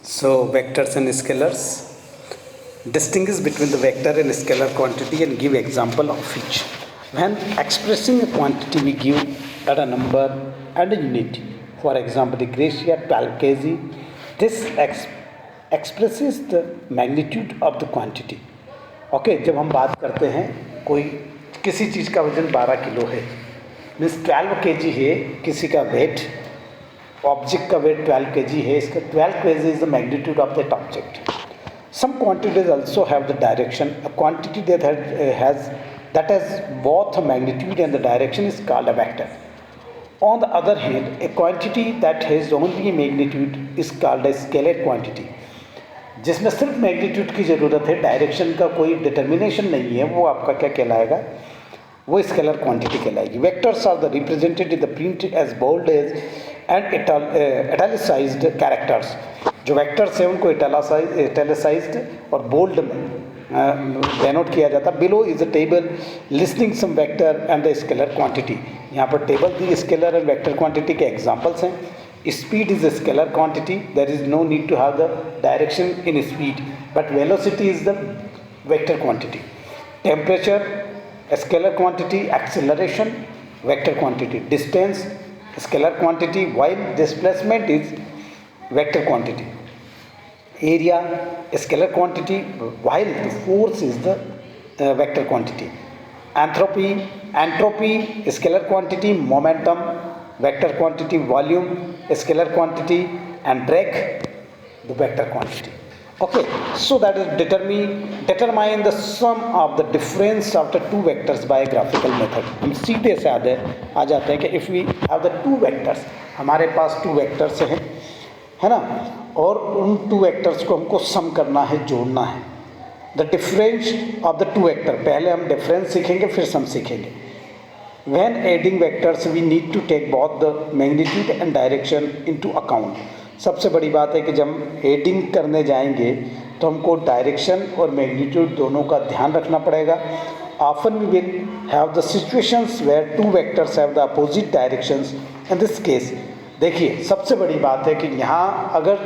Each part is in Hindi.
So vectors and scalars. Distinguish between the vector and scalar quantity and give example of each. When expressing a quantity, we give that a number and a unit. For example, the Gracia 12 kg. This expresses the magnitude of the quantity. Okay जब हम बात करते हैं कोई किसी चीज़ का वजन 12 किलो है, मीन्स 12 kg है, किसी का वेट ऑब्जेक्ट का वेट 12 kg है, इसका 12 kg is the magnitude of that object. Some quantities also have the direction. A quantity that has both a magnitude and the direction is called a vector. On the other hand, a quantity that has only a magnitude is called a scalar quantity. जिसमें सिर्फ मैग्नीट्यूड की ज़रूरत है, डायरेक्शन का कोई डिटर्मिनेशन नहीं है, वो आपका क्या कहलाएगा, वो स्केलर क्वांटिटी कहलाएगी. Vectors are the represented in the print as bold as and italicised characters. जो वेक्टर्स हैं उनको इटैलिसाइज्ड और बोल्ड में डेनोट किया जाता. Below is a table listing some vector and the scalar quantity. यहाँ पर टेबल दी स्केलर एंड वेक्टर क्वांटिटी के एग्जांपल्स हैं. Speed is a scalar quantity. There is no need to have the direction in speed, but velocity is the vector quantity. Temperature, a scalar quantity. Acceleration, vector quantity. Distance, a scalar quantity, while displacement is vector quantity. Area, a scalar quantity, while the force is the vector quantity. Entropy, a scalar quantity. Momentum, vector quantity. Volume, a scalar quantity. And drag, the vector quantity. Okay, so that is determine the sum of the difference of the two vectors by a graphical method. हम सीधे से आ जाते हैं कि if we have the two vectors, हमारे पास two vectors हैं, है ना, और उन two vectors को हमको sum करना है, जोड़ना है. The difference of the two vector, पहले हम difference सीखेंगे, फिर sum सीखेंगे. When adding vectors, we need to take both the magnitude and direction into account. सबसे बड़ी बात है कि जब हम एडिंग करने जाएंगे तो हमको डायरेक्शन और मैग्नीट्यूड दोनों का ध्यान रखना पड़ेगा. Often we will have the situations where two vectors have the opposite directions. In this case, देखिए सबसे बड़ी बात है कि यहाँ अगर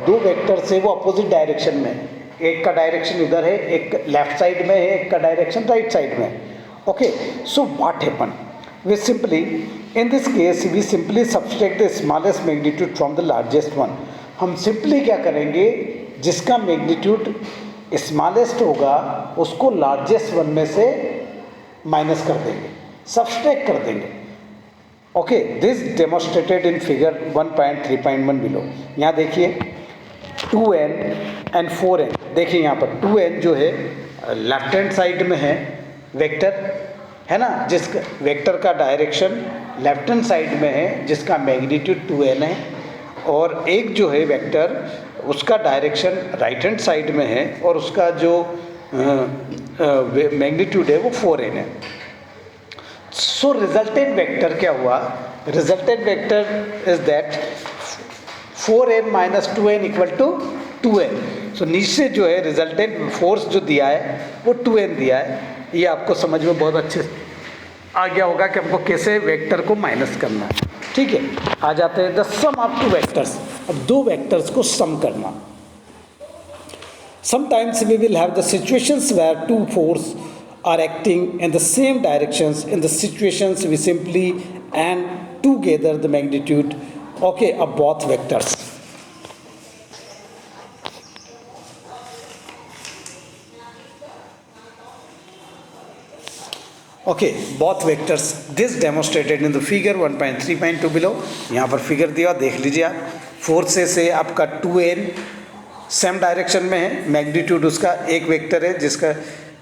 दो वेक्टर्स है वो अपोजिट डायरेक्शन में, एक का डायरेक्शन इधर है, एक लेफ्ट साइड में है, एक का डायरेक्शन राइट साइड में है. Okay, so what happened? In this case, we simply subtract the smallest magnitude from the largest one. हम simply क्या करेंगे, जिसका magnitude smallest होगा उसको largest one में से minus कर देंगे, subtract कर देंगे. Okay, this demonstrated in figure 1.3.1 below. यहाँ देखिए 2n and 4n. देखिए यहाँ पर 2n जो है लेफ्ट हैंड साइड में है वेक्टर, है ना, जिस वेक्टर का डायरेक्शन लेफ्ट हैंड साइड में है, जिसका मैग्नीट्यूड 2n है, और एक जो है वेक्टर उसका डायरेक्शन राइट हैंड साइड में है और उसका जो मैग्नीट्यूड है वो 4n है. सो रिजल्टेंट वेक्टर क्या हुआ, resultant vector is that 4n minus 2n equal to 2n. So नीचे जो है रिजल्टेंट फोर्स जो दिया है वो 2n दिया है. ये आपको समझ में बहुत अच्छे आ गया होगा कि हमको कैसे वेक्टर को माइनस करना है. ठीक है, आ जाते हैं the sum of two vectors. अब दो वेक्टर्स को सम करना. Sometimes we will have the situations where two force are acting in the same directions. In the situations we simply and together the magnitude okay of both vectors. Okay, both vectors. This demonstrated in the figure 1.3.2 below. यहाँ पर फिगर दिया, देख लीजिए आप. फोर्सेस से आपका 2n सेम डायरेक्शन में है, मैग्नीट्यूड उसका एक वेक्टर है जिसका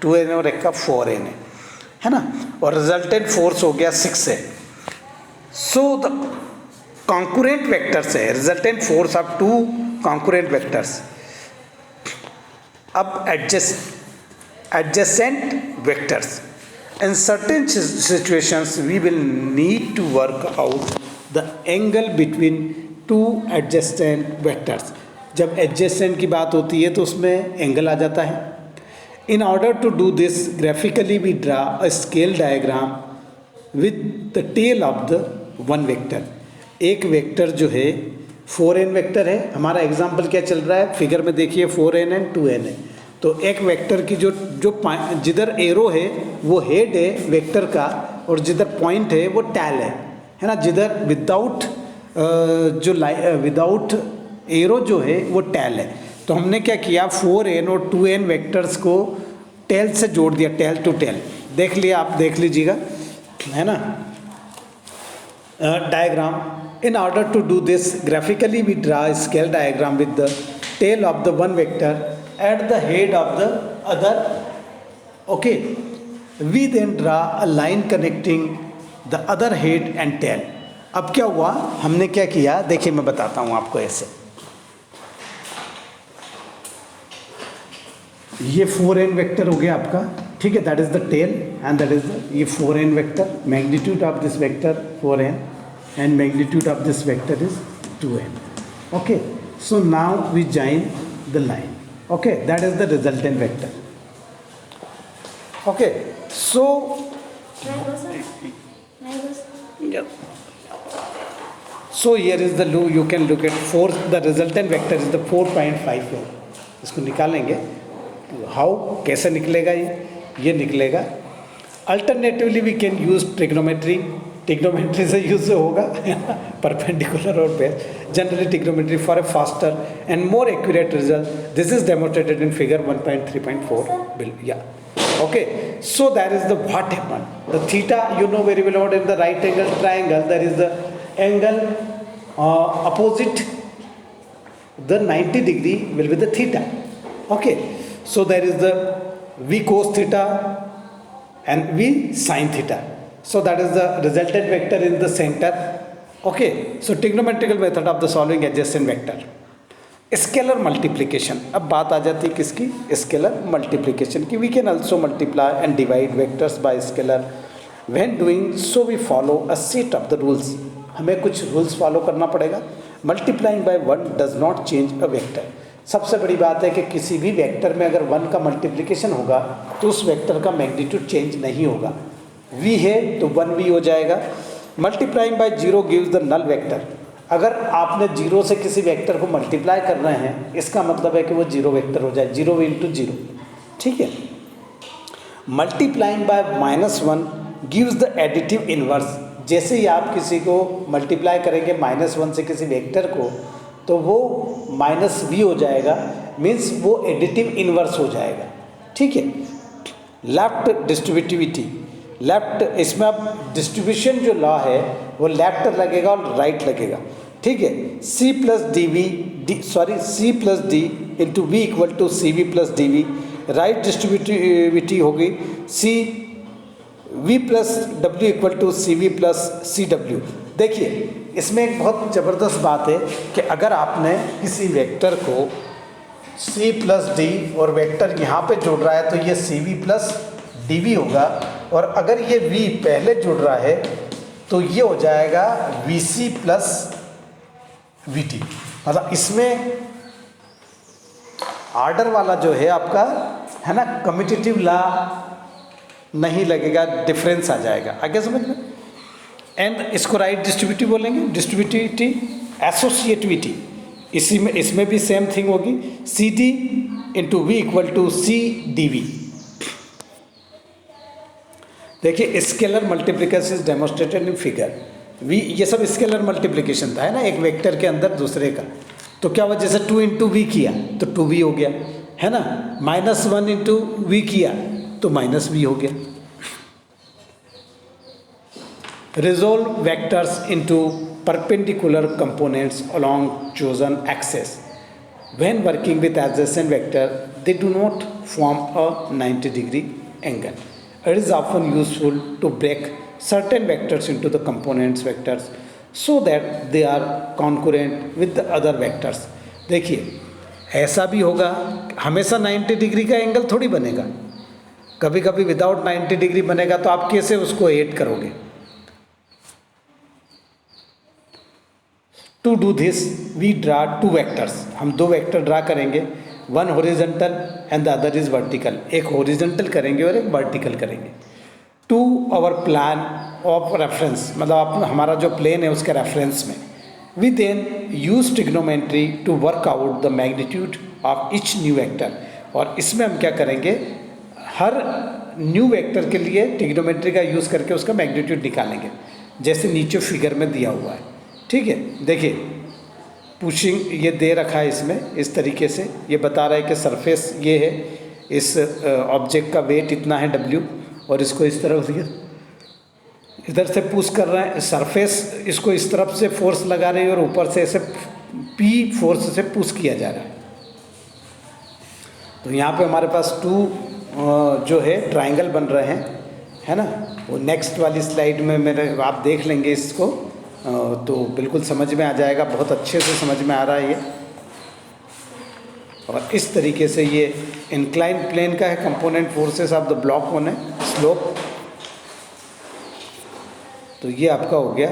2n और एक का 4n है ना, और रिजल्टेंट फोर्स हो गया 6 है. सो द कॉन्कुरेंट वेक्टर्स है, resultant force of two concurrent vectors. अब adjacent vectors. In certain situations, we will need to work out the angle between two adjacent vectors. जब adjacent की बात होती है तो उसमें एंगल आ जाता है. In order to do this, graphically we draw a scale diagram with the tail of the one vector. एक वेक्टर जो है 4n वेक्टर है, हमारा एग्जाम्पल क्या चल रहा है, फिगर में देखिए 4n एंड 2n है। तो एक वेक्टर की जो जिधर एरो है वो हेड है वेक्टर का, और जिधर पॉइंट है वो टैल है ना। जिधर विदाउट विदाउट एरो जो है वो टैल है। तो हमने क्या किया, 4n और 2n वेक्टर्स को टेल से जोड़ दिया, टेल टू टेल। देख लिया, आप देख लीजिएगा, है ना diagram. In order to do this, graphically we draw a scale diagram with the tail of the one vector at the head of the other. Okay. We then draw a line connecting the other head and tail. अब क्या हुआ, हमने क्या किया, देखिए मैं बताता हूँ आपको ऐसे। ये 4n वेक्टर हो गया आपका, ठीक है, that is the tail and that is ये 4n vector, magnitude of this vector 4n and magnitude of this vector is 2n. Okay, so now we join the line. Okay, that is the resultant vector. Okay, so so here is the you can look at 4, the resultant vector is the 4.54. इसको निकालेंगे, how कैसे निकलेगा, ये निकलेगा। Alternatively we can use trigonometry से यूज होगा परपेंडिकुलर और base, generally trigonometry for a faster and more accurate result. This is demonstrated in figure 1.3.4 या okay. So that is the what happen, the theta you know very well about, in the right angle triangle that is the angle opposite the 90 degree will be the theta. Okay, so that is the v cos theta and v sin theta. So that is the resultant vector in the center. Okay, so trigonometrical method of the solving adjacent vector. Scalar multiplication, अब बात आ जाती है किसकी, स्केलर मल्टीप्लिकेशन की। We can also multiply and divide vectors by scalar. When doing so we follow a set of the rules. हमें कुछ रूल्स फॉलो करना पड़ेगा। Multiplying by 1 does not change a vector. सबसे बड़ी बात है कि किसी भी वेक्टर में अगर 1 का मल्टीप्लिकेशन होगा तो उस वेक्टर का मैग्नीट्यूड चेंज नहीं होगा। v है तो 1v हो जाएगा। Multiplying by 0 gives the null vector. अगर आपने 0 से किसी वेक्टर को मल्टीप्लाई कर रहे हैं, इसका मतलब है कि वो 0 वेक्टर हो जाए, 0 इंटू 0, ठीक है। Multiplying by -1 gives the additive inverse. जैसे ही आप किसी को मल्टीप्लाई करेंगे -1 से किसी वेक्टर को, तो वो -v हो जाएगा, मीन्स वो एडिटिव इनवर्स हो जाएगा, ठीक है। लेफ्ट डिस्ट्रीब्यूटिविटी, लेफ्ट, इसमें अब डिस्ट्रीब्यूशन जो लॉ है वो लेफ्ट लगेगा और राइट लगेगा, ठीक है। c plus c plus D into V equal to C V plus D V. Right distributivity होगी c v plus W equal to C V plus C W. देखिए इसमें एक बहुत ज़बरदस्त बात है कि अगर आपने किसी वेक्टर को c प्लस डी और वेक्टर यहाँ पे जोड़ रहा है तो ये सी वी प्लस डी वी होगा, और अगर ये v पहले जुड़ रहा है तो ये हो जाएगा v c plus v t. मतलब इसमें आर्डर वाला जो है आपका, है ना, कम्यूटेटिव लॉ नहीं लगेगा, डिफरेंस आ जाएगा। आगे समझ में। एंड इसको राइट डिस्ट्रीब्यूटिव बोलेंगे, डिस्ट्रीब्यूटिविटी, एसोसिएटिविटी, इसमें भी सेम थिंग होगी, C D into V equal to C D V. देखिए scalar multiplication is demonstrated in figure V. ये सब स्केलर मल्टीप्लिकेशन था, है ना, एक वेक्टर के अंदर दूसरे का। तो क्या हुआ, जैसे 2 इंटू वी किया तो 2v हो गया, है ना, -1 इंटू वी किया तो -v हो गया। Resolve vectors into perpendicular components along chosen axes. When working with adjacent vector they do not form a 90 degree angle. It is often useful to break certain vectors into the components vectors so that they are concurrent with the other vectors. देखिए ऐसा भी होगा, हमेशा 90 डिग्री का एंगल थोड़ी बनेगा, कभी कभी विदाउट 90 डिग्री बनेगा, तो आप कैसे उसको ऐड करोगे? To do this we draw 2 vectors. हम 2 वेक्टर ड्रा करेंगे, one horizontal and the other is vertical. एक हॉरिजॉन्टल करेंगे और एक वर्टिकल करेंगे. To our plan of reference, मतलब हमारा जो प्लेन है उसके रेफरेंस में, We then use trigonometry to work out the magnitude of each new vector. और इसमें हम क्या करेंगे, हर न्यू वेक्टर के लिए ट्रिग्नोमेट्री का यूज़ करके उसका मैग्नीट्यूड निकालेंगे, जैसे नीचे फिगर में दिया हुआ है। ठीक है, देखिए पुशिंग ये दे रखा है इसमें, इस तरीके से ये बता रहा है कि सरफेस ये है, इस ऑब्जेक्ट का वेट इतना है W, और इसको इस तरफ से इधर से पुश कर रहे हैं, सरफेस इसको इस तरफ से फोर्स लगा रही है और ऊपर से ऐसे P फोर्स से पुश किया जा रहा है। तो यहाँ पे हमारे पास टू जो है ट्रायंगल बन रहे हैं, है ना। वो नेक्स्ट वाली स्लाइड में मेरे आप देख लेंगे इसको, तो बिल्कुल समझ में आ जाएगा, बहुत अच्छे से समझ में आ रहा है ये। और इस तरीके से ये इंक्लाइन प्लेन का है, component forces of the block one है, स्लोप। तो ये आपका हो गया